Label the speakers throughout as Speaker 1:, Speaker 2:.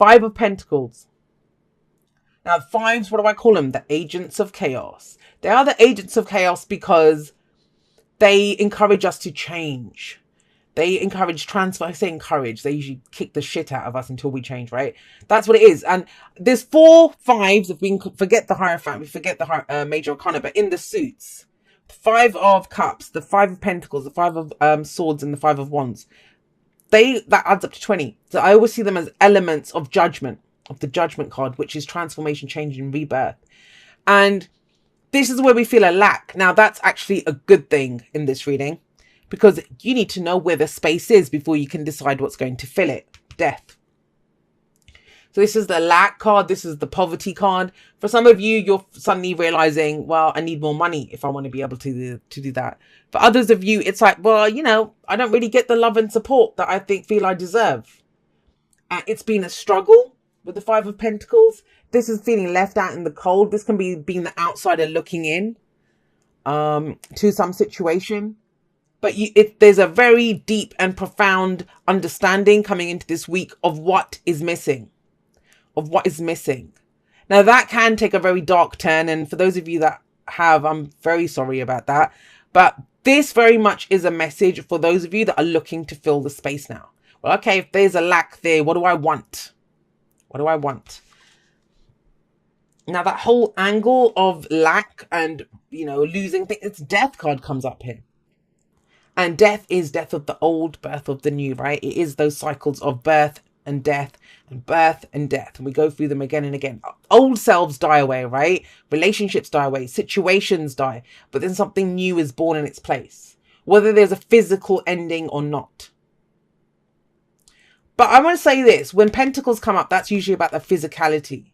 Speaker 1: Five of Pentacles. Now, fives, what do I call them? The agents of chaos. They are the agents of chaos because they encourage us to change. They encourage transfer. I say encourage. They usually kick the shit out of us until we change, right? That's what it is. And there's 4 fives. If we can forget the Hierophant, we forget the Major Arcana, but in the suits, 5 of Cups, the 5 of Pentacles, the 5 of Swords, and the 5 of Wands. That adds up to 20. So I always see them as elements of judgment, of the Judgment card, which is transformation, change, and rebirth. And this is where we feel a lack. Now, that's actually a good thing in this reading, because you need to know where the space is before you can decide what's going to fill it. Death. So this is the lack card. This is the poverty card. For some of you, you're suddenly realizing, well, I need more money if I want to be able to do that. For others of you, it's like, well, you know, I don't really get the love and support that I feel I deserve. It's been a struggle with the 5 of Pentacles. This is feeling left out in the cold. This can be being the outsider looking in to some situation. But there's a very deep and profound understanding coming into this week of what is missing. Now, that can take a very dark turn. And for those of you that have, I'm very sorry about that. But this very much is a message for those of you that are looking to fill the space now. Well, okay, if there's a lack there, what do I want? What do I want? Now, that whole angle of lack and, you know, losing things, it's Death card comes up here. And death is death of the old, birth of the new, right? It is those cycles of birth and death and birth and death. And we go through them again and again. Old selves die away, right? Relationships die away. Situations die. But then something new is born in its place. Whether there's a physical ending or not. But I want to say this. When Pentacles come up, that's usually about the physicality.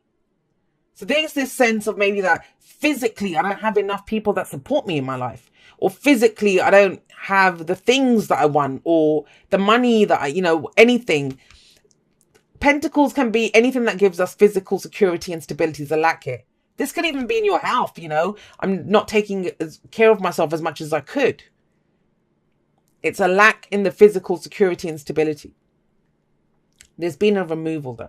Speaker 1: So there's this sense of maybe that physically I don't have enough people that support me in my life. Or physically I don't have the things that I want. Or the money that I, you know, anything. Pentacles can be anything that gives us physical security and stability is a lack here. This could even be in your health, you know. I'm not taking care of myself as much as I could. It's a lack in the physical security and stability. There's been a removal though.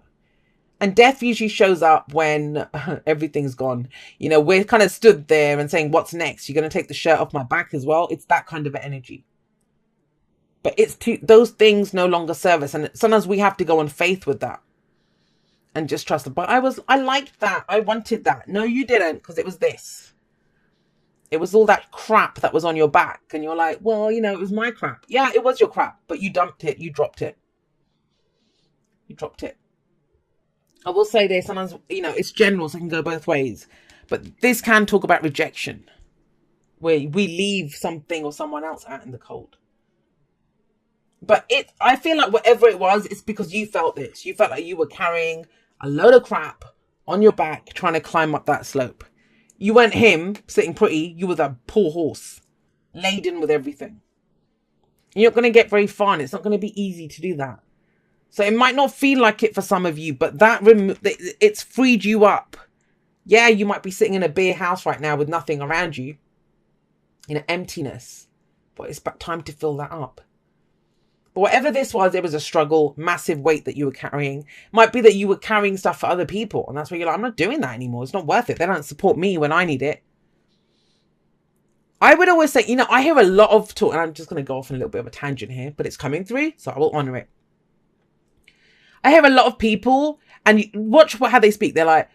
Speaker 1: And death usually shows up when everything's gone. You know, we're kind of stood there and saying, what's next? You're going to take the shirt off my back as well. It's that kind of energy. But those things no longer serve us. And sometimes we have to go on faith with that. And just trust them. But I liked that. I wanted that. No, you didn't. Because it was this. It was all that crap that was on your back. And you're like, well, you know, it was my crap. Yeah, it was your crap. But you dumped it. You dropped it. You dropped it. I will say this, sometimes, you know, it's general, so it can go both ways. But this can talk about rejection, where we leave something or someone else out in the cold. But I feel like whatever it was, it's because you felt this. You felt like you were carrying a load of crap on your back, trying to climb up that slope. You weren't him sitting pretty. You were that poor horse, laden with everything. You're not going to get very far, and it's not going to be easy to do that. So it might not feel like it for some of you, but it's freed you up. Yeah, you might be sitting in a bare house right now with nothing around you, in an emptiness, but it's about time to fill that up. But whatever this was, it was a struggle, massive weight that you were carrying. Might be that you were carrying stuff for other people, and that's where you're like, I'm not doing that anymore. It's not worth it. They don't support me when I need it. I would always say, you know, I hear a lot of talk, and I'm just going to go off on a little bit of a tangent here, but it's coming through, so I will honor it. I hear a lot of people, and you watch how they speak. They're like,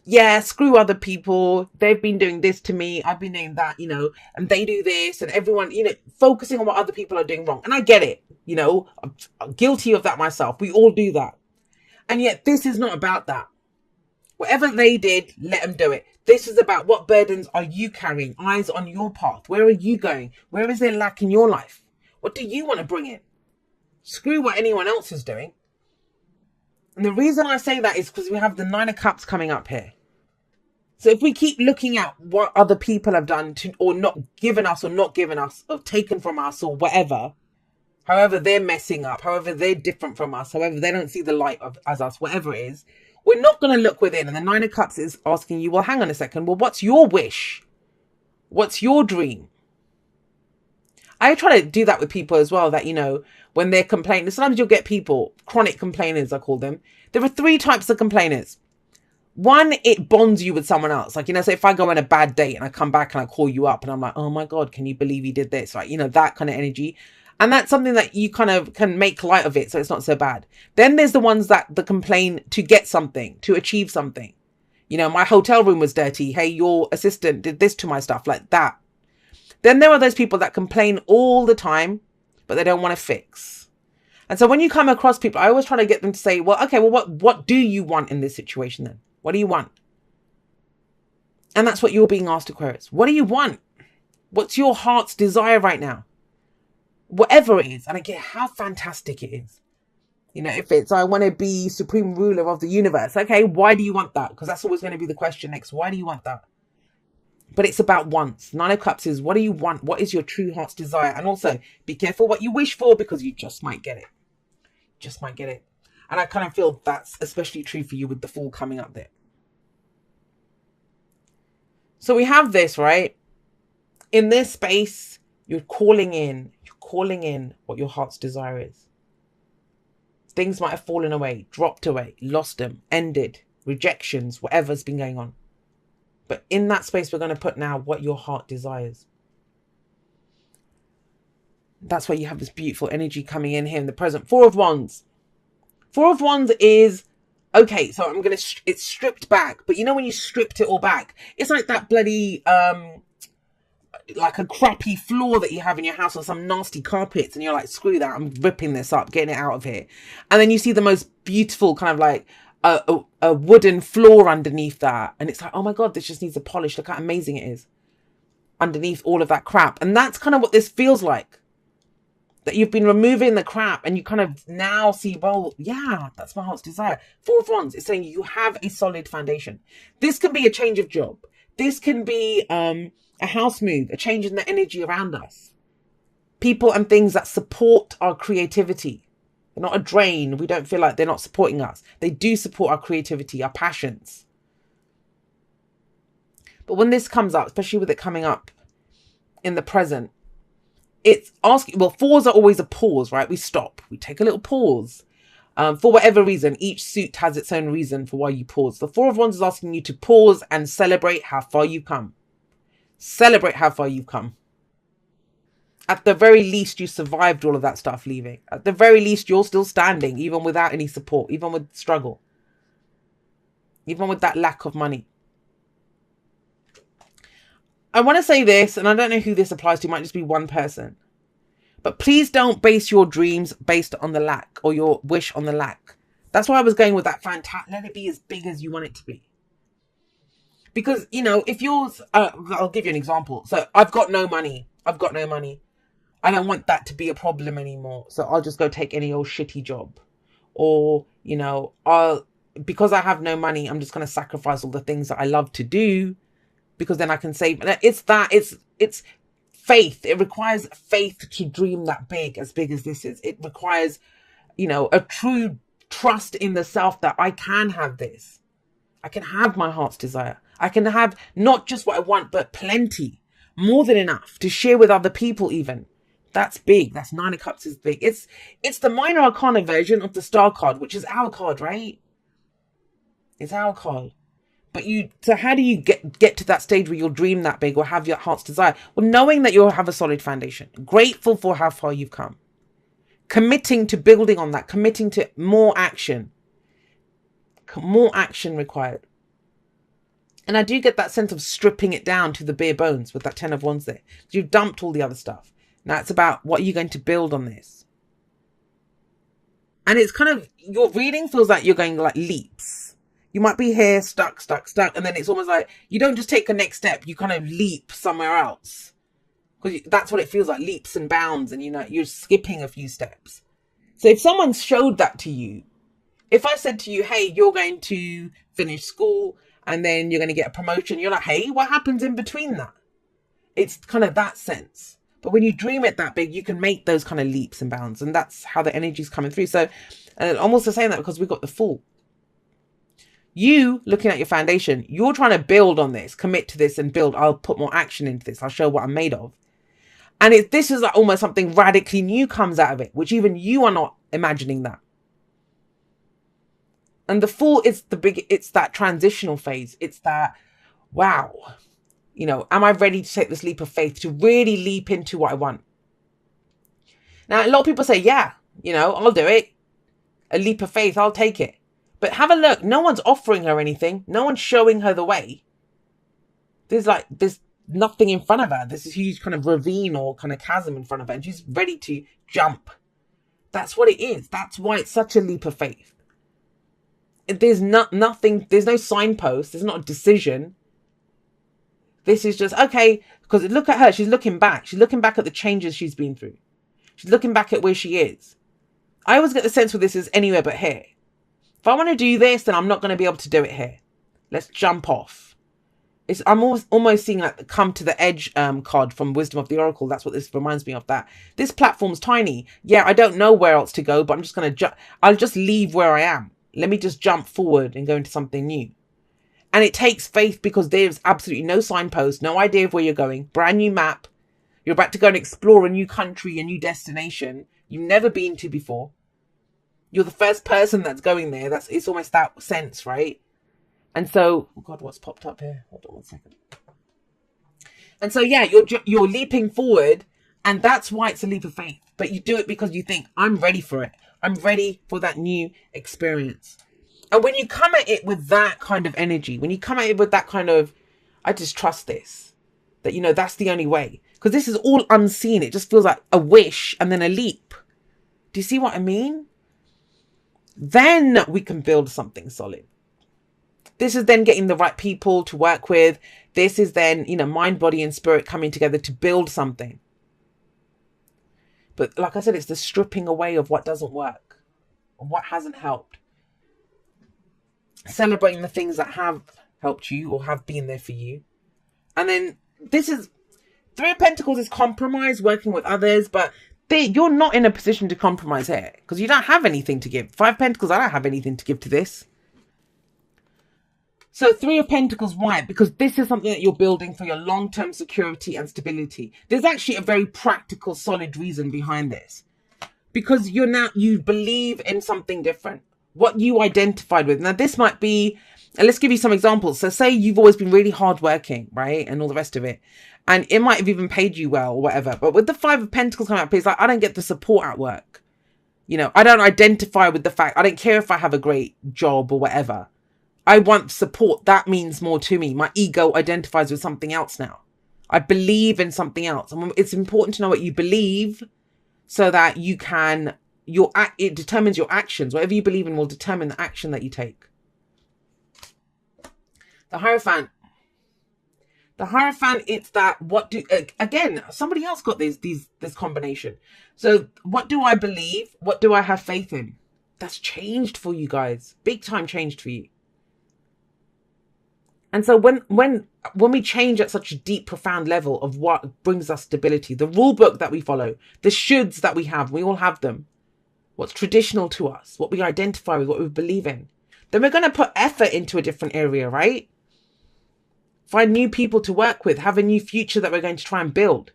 Speaker 1: yeah, screw other people. They've been doing this to me. I've been doing that, you know, and they do this, and everyone, you know, focusing on what other people are doing wrong. And I get it, you know, I'm guilty of that myself. We all do that. And yet this is not about that. Whatever they did, let them do it. This is about what burdens are you carrying? Eyes on your path. Where are you going? Where is there lack in your life? What do you want to bring in? Screw what anyone else is doing. And the reason I say that is because we have the 9 of Cups coming up here. So if we keep looking at what other people have done to, or not given us, or taken from us, or whatever, however they're messing up, however they're different from us, however they don't see the light as us, whatever it is, we're not going to look within. And the 9 of Cups is asking you, well, hang on a second. Well, what's your wish? What's your dream? I try to do that with people as well, that, you know, when they're complaining, sometimes you'll get people, chronic complainers, I call them. There are 3 types of complainers. One, it bonds you with someone else. Like, you know, so if I go on a bad date and I come back and I call you up and I'm like, oh my God, can you believe he did this? Like, you know, that kind of energy. And that's something that you kind of can make light of it, so it's not so bad. Then there's the ones that complain to get something, to achieve something. You know, my hotel room was dirty. Hey, your assistant did this to my stuff, like that. Then there are those people that complain all the time, but they don't want to fix. And so when you come across people, I always try to get them to say, well, okay, well, what do you want in this situation then? What do you want? And that's what you're being asked, Aquarius. What do you want? What's your heart's desire right now? Whatever it is. I don't care how fantastic it is. You know, if it's, I want to be supreme ruler of the universe. Okay, why do you want that? Because that's always going to be the question next. Why do you want that? But it's about wants. 9 of Cups is, what do you want? What is your true heart's desire? And also, be careful what you wish for, because you just might get it. Just might get it. And I kind of feel that's especially true for you with the Fool coming up there. So we have this, right? In this space, you're calling in what your heart's desire is. Things might have fallen away, dropped away, lost them, ended, rejections, whatever's been going on. But in that space, we're going to put now what your heart desires. That's why you have this beautiful energy coming in here in the present. 4 of Wands. 4 of Wands is, okay, so it's stripped back. But you know when you stripped it all back, it's like that bloody, like a crappy floor that you have in your house or some nasty carpets. And you're like, screw that, I'm ripping this up, getting it out of here. And then you see the most beautiful kind of like a wooden floor underneath that. And it's like, oh my God, this just needs a polish. Look how amazing it is underneath all of that crap. And that's kind of what this feels like. That you've been removing the crap and you kind of now see, well, yeah, that's my heart's desire. 4 of Wands is saying you have a solid foundation. This can be a change of job. This can be a house move, a change in the energy around us. People and things that support our creativity. They're not a drain. We don't feel like they're not supporting us. They do support our creativity, our passions. But when this comes up, especially with it coming up in the present, it's asking, well, 4s are always a pause, right? We stop, we take a little pause. For whatever reason, each suit has its own reason for why you pause. The 4 of Wands is asking you to pause and celebrate how far you've come. Celebrate how far you've come. At the very least, you survived all of that stuff leaving. At the very least, you're still standing, even without any support, even with struggle, even with that lack of money. I want to say this, and I don't know who this applies to. It might just be one person. But please don't base your dreams based on the lack, or your wish on the lack. That's why I was going with that fantastic. Let it be as big as you want it to be. Because, you know, if yours, I'll give you an example. So I've got no money. I've got no money. I don't want that to be a problem anymore. So I'll just go take any old shitty job. Or, you know, because I have no money, I'm just going to sacrifice all the things that I love to do. Because then I can save. It's faith. It requires faith to dream that big as this is. It requires, you know, a true trust in the self that I can have this. I can have my heart's desire. I can have not just what I want, but plenty, more than enough to share with other people even. That's big. That's 9 of Cups is big. It's the minor arcana version of the Star card, which is our card, right? It's our card. But so how do you get to that stage where you'll dream that big or have your heart's desire? Well, knowing that you'll have a solid foundation, grateful for how far you've come, committing to building on that, committing to more action required. And I do get that sense of stripping it down to the bare bones with that 10 of Wands there. You've dumped all the other stuff. Now it's about what are you going to build on this? And it's kind of, your reading feels like you're going like leaps. You might be here stuck. And then it's almost like you don't just take a next step. You kind of leap somewhere else. Because that's what it feels like, leaps and bounds. And, you know, you're skipping a few steps. So if someone showed that to you, if I said to you, hey, you're going to finish school and then you're going to get a promotion. You're like, hey, what happens in between that? It's kind of that sense. But when you dream it that big, you can make those kind of leaps and bounds. And that's how the energy's coming through. So I'm also saying that because we've got the Fool. You looking at your foundation, you're trying to build on this, commit to this and build. I'll put more action into this. I'll show what I'm made of. And this is like almost something radically new comes out of it, which even you are not imagining that. And the Fool is it's that transitional phase. It's that, wow, am I ready to take this leap of faith, to really leap into what I want? Now, a lot of people say, yeah, I'll do it. A leap of faith, I'll take it. But have a look. No one's offering her anything. No one's showing her the way. There's nothing in front of her. There's this huge kind of ravine or kind of chasm in front of her, and she's ready to jump. That's what it is. That's why it's such a leap of faith. There's nothing. There's no signpost. There's not a decision. This is just, okay, because look at her. She's looking back. She's looking back at the changes she's been through. She's looking back at where she is. I always get the sense with this is anywhere but here. If I want to do this, then I'm not going to be able to do it here. Let's jump off. I'm almost seeing like the come to the edge card from Wisdom of the Oracle. That's what this reminds me of. That this platform's tiny. Yeah, I don't know where else to go, but I'm just going to I'll just leave where I am. Let me just jump forward and go into something new. And it takes faith because there's absolutely no signpost, no idea of where you're going. Brand new map. You're about to go and explore a new country, a new destination you've never been to before. You're the first person that's going there. It's almost that sense, right? And so, oh God, what's popped up here? Hold on 1 second. And so, yeah, you're leaping forward, and that's why it's a leap of faith. But you do it because you think, I'm ready for it. I'm ready for that new experience. And when you come at it with that kind of energy, when you come at it with that kind of, I just trust this, that, that's the only way. Because this is all unseen. It just feels like a wish and then a leap. Do you see what I mean? Then we can build something solid. This is then getting the right people to work with. This is then, mind, body, and spirit coming together to build something. But like I said, it's the stripping away of what doesn't work, of what hasn't helped. Celebrating the things that have helped you or have been there for you. And then this is, Three of Pentacles is compromise, working with others, but you're not in a position to compromise here because you don't have anything to give. Five of Pentacles, I don't have anything to give to this. So Three of Pentacles, why? Because this is something that you're building for your long-term security and stability. There's actually a very practical, solid reason behind this. Because you believe in something different. What you identified with. Now this might be, and let's give you some examples. So say you've always been really hardworking, right? And all the rest of it. And it might have even paid you well or whatever. But with the Five of Pentacles coming up, it's like, I don't get the support at work. I don't identify with the fact, I don't care if I have a great job or whatever. I want support. That means more to me. My ego identifies with something else now. I believe in something else. And it's important to know what you believe so that you can, it determines your actions. Whatever you believe in will determine the action that you take. The Hierophant. The Hierophant, it's that, again, somebody else got this combination. So what do I believe? What do I have faith in? That's changed for you guys. Big time changed for you. And so when we change at such a deep, profound level of what brings us stability, the rule book that we follow, the shoulds that we have, we all have them. What's traditional to us, what we identify with, what we believe in. Then we're going to put effort into a different area, right? Find new people to work with, have a new future that we're going to try and build.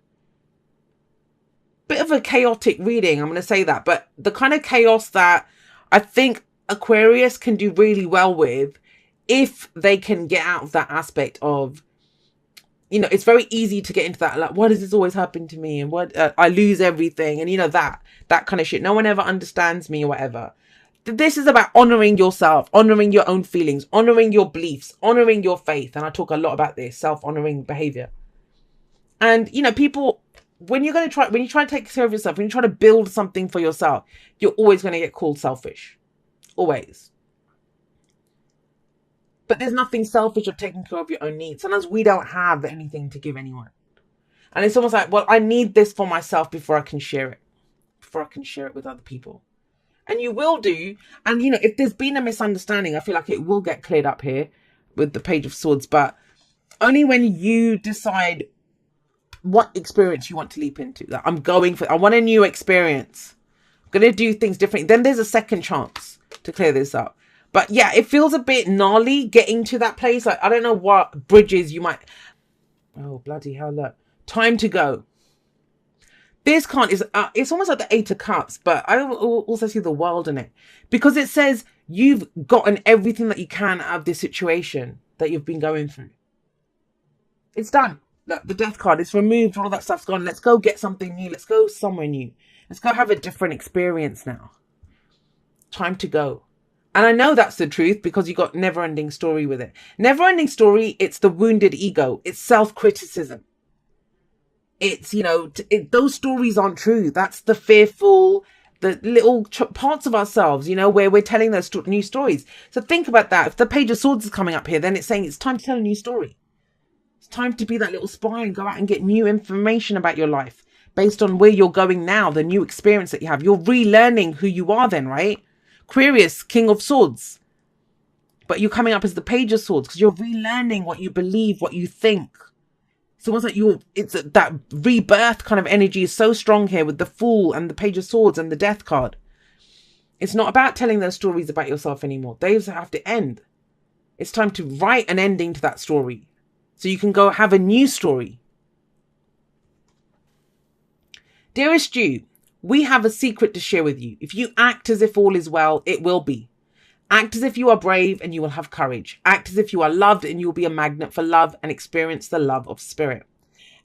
Speaker 1: Bit of a chaotic reading, I'm going to say that. But the kind of chaos that I think Aquarius can do really well with, if they can get out of that aspect of, it's very easy to get into that, like, why does this always happen to me? And what I lose everything. And that kind of shit. No one ever understands me or whatever. This is about honoring yourself, honoring your own feelings, honoring your beliefs, honoring your faith. And I talk a lot about this, self-honoring behavior. And, people, when you try to take care of yourself, when you try to build something for yourself, you're always going to get called selfish. Always. But there's nothing selfish of taking care of your own needs. Sometimes we don't have anything to give anyone. And it's almost like, well, I need this for myself before I can share it. Before I can share it with other people. And you will do. And, if there's been a misunderstanding, I feel like it will get cleared up here with the Page of Swords. But only when you decide what experience you want to leap into. That I want a new experience. I'm going to do things differently. Then there's a second chance to clear this up. But yeah, it feels a bit gnarly getting to that place. Like, I don't know what bridges you might... Oh, bloody hell, look. Time to go. This card is, it's almost like the Eight of Cups, but I also see the world in it. Because it says you've gotten everything that you can out of this situation that you've been going through. It's done. Look, the Death card, it's removed, all that stuff's gone. Let's go get something new. Let's go somewhere new. Let's go have a different experience now. Time to go. And I know that's the truth because you got never-ending story with it. Never-ending story, it's the wounded ego. It's self-criticism. It's, you know, those stories aren't true. That's the fearful, the little parts of ourselves, you know, where we're telling those new stories. So think about that. If the Page of Swords is coming up here, then it's saying it's time to tell a new story. It's time to be that little spy and go out and get new information about your life based on where you're going now, the new experience that you have. You're relearning who you are then, right? Aquarius, King of Swords. But you're coming up as the Page of Swords because you're relearning what you believe, what you think. It's almost like that rebirth kind of energy is so strong here with the Fool and the Page of Swords and the Death card. It's not about telling those stories about yourself anymore. Those have to end. It's time to write an ending to that story so you can go have a new story. Dearest you, we have a secret to share with you. If you act as if all is well, it will be. Act as if you are brave and you will have courage. Act as if you are loved and you will be a magnet for love and experience the love of spirit.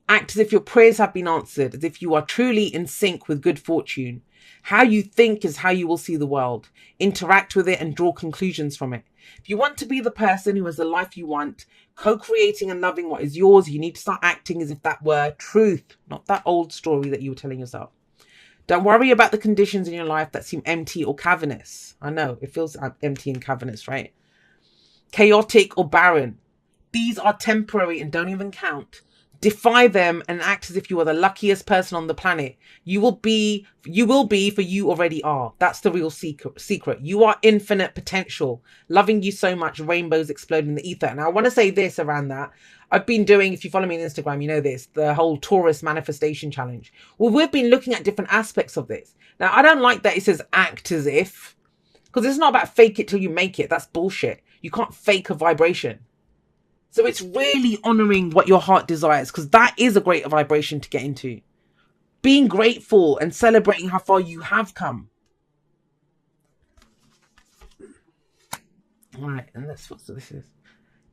Speaker 1: Act as if your prayers have been answered, as if you are truly in sync with good fortune. How you think is how you will see the world. Interact with it and draw conclusions from it. If you want to be the person who has the life you want, co-creating and loving what is yours, you need to start acting as if that were truth, not that old story that you were telling yourself. Don't worry about the conditions in your life that seem empty or cavernous. I know, it feels empty and cavernous, right? Chaotic or barren. These are temporary and don't even count. Defy them and act as if you are the luckiest person on the planet. You will be for you already are. That's the real secret. You are infinite potential. Loving you so much, rainbows explode in the ether. And I want to say this around that. I've been doing, if you follow me on Instagram, you know this, the whole Taurus manifestation challenge. Well, we've been looking at different aspects of this. Now, I don't like that it says act as if, because it's not about fake it till you make it. That's bullshit. You can't fake a vibration. So it's really honoring what your heart desires, because that is a great vibration to get into. Being grateful and celebrating how far you have come. All right, and that's what this is.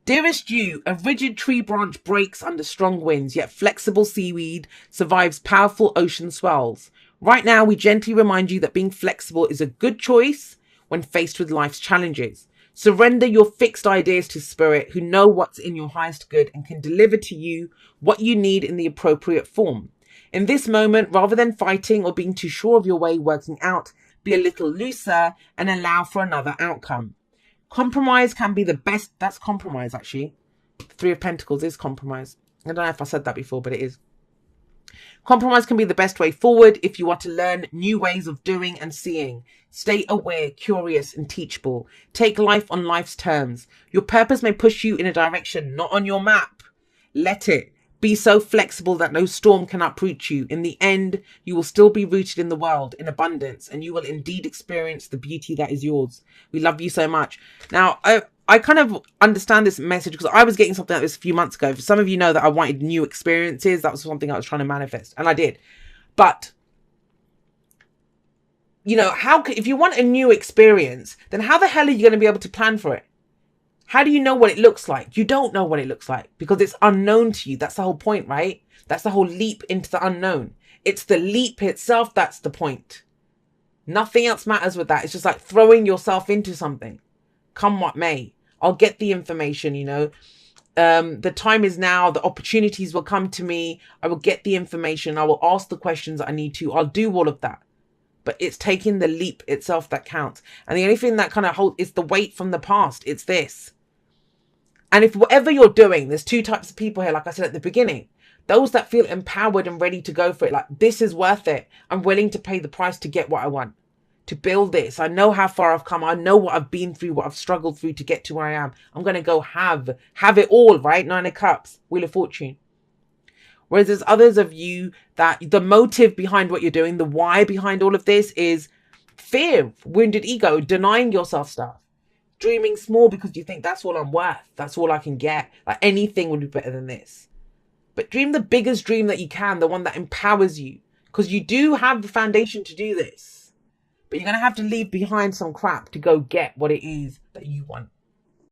Speaker 1: Dearest you, a rigid tree branch breaks under strong winds, yet flexible seaweed survives powerful ocean swells. Right now, we gently remind you that being flexible is a good choice when faced with life's challenges. Surrender your fixed ideas to spirit, who know what's in your highest good and can deliver to you what you need in the appropriate form. In this moment, rather than fighting or being too sure of your way working out, be a little looser and allow for another outcome. Compromise can be the best. That's compromise, actually. Three of Pentacles is compromise. I don't know if I said that before, but it is. Compromise can be the best way forward if you want to learn new ways of doing and seeing. Stay aware, curious, and teachable. Take life on life's terms. Your purpose may push you in a direction not on your map. Let it. Be so flexible that no storm can uproot you. In the end, you will still be rooted in the world, in abundance, and you will indeed experience the beauty that is yours. We love you so much. Now, I kind of understand this message because I was getting something like this a few months ago. For some of you know that I wanted new experiences. That was something I was trying to manifest, and I did. But, you know, if you want a new experience, then how the hell are you going to be able to plan for it? How do you know what it looks like? You don't know what it looks like because it's unknown to you. That's the whole point, right? That's the whole leap into the unknown. It's the leap itself that's the point. Nothing else matters with that. It's just like throwing yourself into something. Come what may. I'll get the information, you know. The time is now. The opportunities will come to me. I will get the information. I will ask the questions I need to. I'll do all of that. But it's taking the leap itself that counts. And the only thing that kind of holds is the weight from the past. It's this. And if whatever you're doing, there's two types of people here, like I said at the beginning. Those that feel empowered and ready to go for it. Like, this is worth it. I'm willing to pay the price to get what I want. To build this. I know how far I've come. I know what I've been through, what I've struggled through to get to where I am. I'm going to go have it all, right? Nine of Cups, Wheel of Fortune. Whereas there's others of you that the motive behind what you're doing, the why behind all of this is fear, wounded ego, denying yourself stuff. Dreaming small because you think that's all I'm worth. That's all I can get. Like anything would be better than this. But dream the biggest dream that you can, the one that empowers you. Because you do have the foundation to do this. But you're going to have to leave behind some crap to go get what it is that you want.